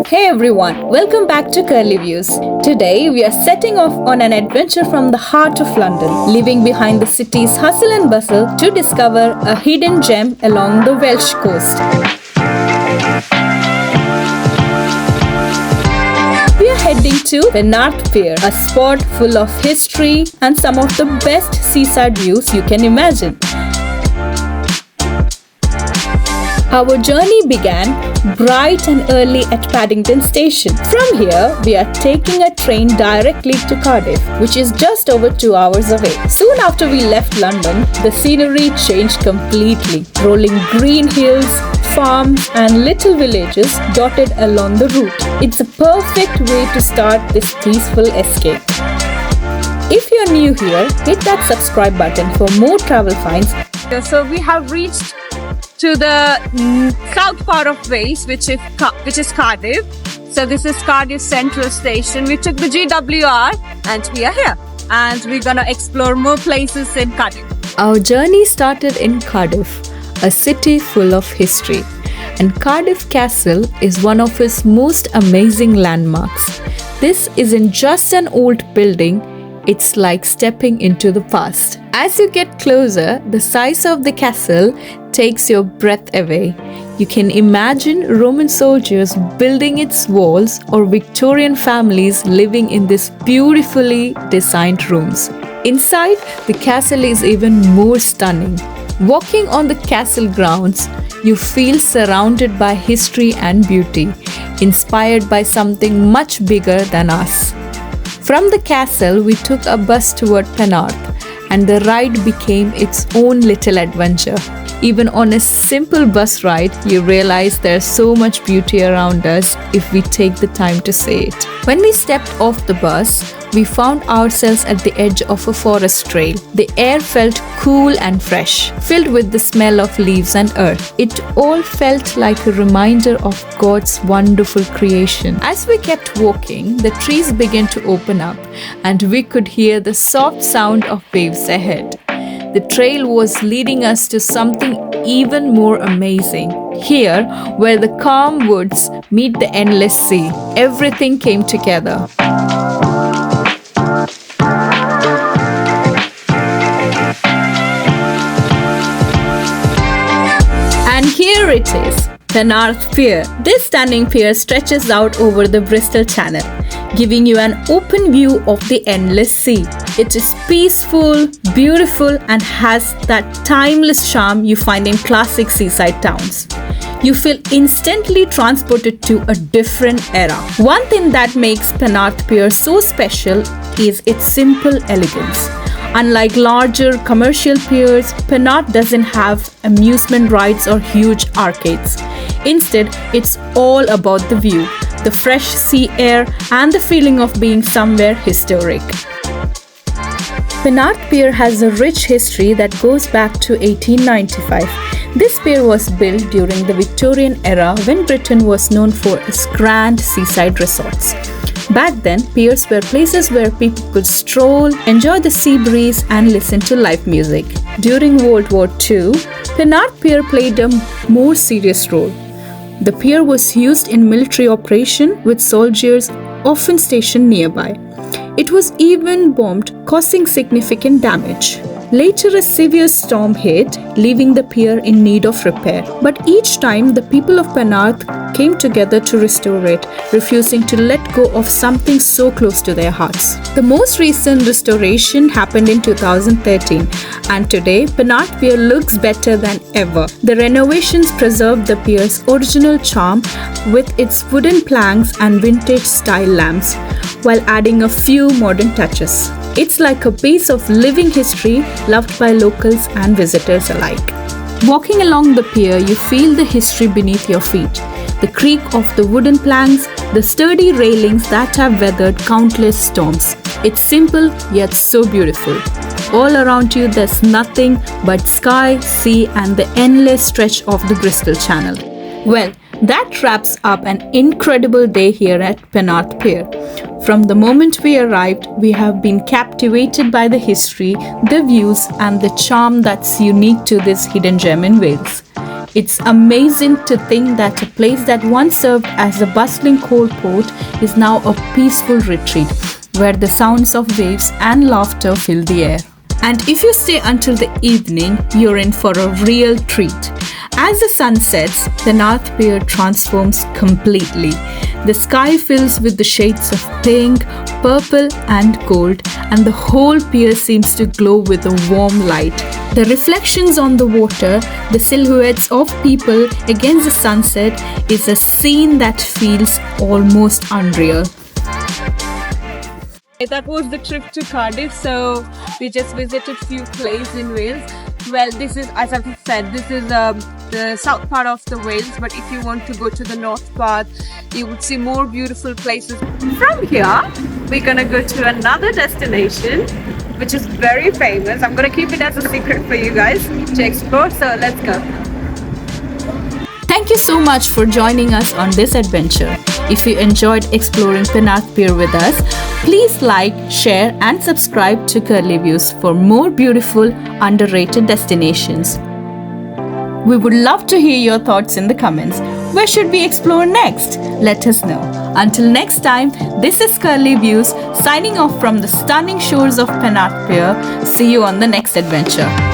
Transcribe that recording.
Hey everyone, welcome back to Curly Views. Today we are setting off on an adventure from the heart of London, leaving behind the city's hustle and bustle to discover a hidden gem along the Welsh coast. We are heading to Penarth Pier, a spot full of history and some of the best seaside views you can imagine. Our journey began bright and early at Paddington Station. From here, we are taking a train directly to Cardiff, which is just over 2 hours away. Soon after we left London, the scenery changed completely. Rolling green hills, farms and little villages dotted along the route. It's a perfect way to start this peaceful escape. If you're new here, hit that subscribe button for more travel finds. So we have reached to the south part of Wales, which is Cardiff. So this is Cardiff Central Station. We took the GWR and we are here. And we're gonna explore more places in Cardiff. Our journey started in Cardiff, a city full of history. And Cardiff Castle is one of its most amazing landmarks. This isn't just an old building, it's like stepping into the past. As you get closer, the size of the castle takes your breath away. You can imagine Roman soldiers building its walls or Victorian families living in these beautifully designed rooms. Inside, the castle is even more stunning. Walking on the castle grounds, you feel surrounded by history and beauty, inspired by something much bigger than us. From the castle, we took a bus toward Penarth, and the ride became its own little adventure. Even on a simple bus ride, you realize there's so much beauty around us if we take the time to see it. When we stepped off the bus, we found ourselves at the edge of a forest trail. The air felt cool and fresh, filled with the smell of leaves and earth. It all felt like a reminder of God's wonderful creation. As we kept walking, the trees began to open up, and we could hear the soft sound of waves ahead. The trail was leading us to something even more amazing. Here, where the calm woods meet the endless sea, everything came together. And here it is, Penarth Pier. This stunning pier stretches out over the Bristol Channel, giving you an open view of the endless sea. It is peaceful, beautiful, and has that timeless charm you find in classic seaside towns. You feel instantly transported to a different era. One thing that makes Penarth Pier so special is its simple elegance. Unlike larger commercial piers, Penarth doesn't have amusement rides or huge arcades. Instead, it's all about the view, the fresh sea air, and the feeling of being somewhere historic. Penarth Pier has a rich history that goes back to 1895. This pier was built during the Victorian era when Britain was known for its grand seaside resorts. Back then, piers were places where people could stroll, enjoy the sea breeze, and listen to live music. During World War II, Penarth Pier played a more serious role. The pier was used in military operation with soldiers often stationed nearby. It was even bombed, causing significant damage. Later, a severe storm hit, leaving the pier in need of repair. But each time, the people of Penarth came together to restore it, refusing to let go of something so close to their hearts. The most recent restoration happened in 2013, and today, Penarth Pier looks better than ever. The renovations preserved the pier's original charm with its wooden planks and vintage-style lamps, while adding a few modern touches. It's like a piece of living history loved by locals and visitors alike. Walking along the pier, you feel the history beneath your feet. The creak of the wooden planks, the sturdy railings that have weathered countless storms. It's simple yet so beautiful. All around you there's nothing but sky, sea and the endless stretch of the Bristol Channel. Well, that wraps up an incredible day here at Penarth Pier. From the moment we arrived, we have been captivated by the history, the views, and the charm that's unique to this hidden gem in Wales. It's amazing to think that a place that once served as a bustling coal port is now a peaceful retreat where the sounds of waves and laughter fill the air. And if you stay until the evening, you're in for a real treat. As the sun sets, Penarth Pier transforms completely. The sky fills with the shades of pink, purple and gold, and the whole pier seems to glow with a warm light. The reflections on the water, the silhouettes of people against the sunset is a scene that feels almost unreal. That was the trip to Cardiff, so we just visited few places in Wales. Well, this is, as I've said, this is the south part of the Wales, but if you want to go to the north part, you would see more beautiful places. From here, we're gonna go to another destination, which is very famous. I'm gonna keep it as a secret for you guys to explore, so let's go. Thank you so much for joining us on this adventure. If you enjoyed exploring Penarth Pier with us, please like, share and subscribe to Curly Views for more beautiful, underrated destinations. We would love to hear your thoughts in the comments. Where should we explore next? Let us know. Until next time, this is Curly Views signing off from the stunning shores of Penarth Pier. See you on the next adventure.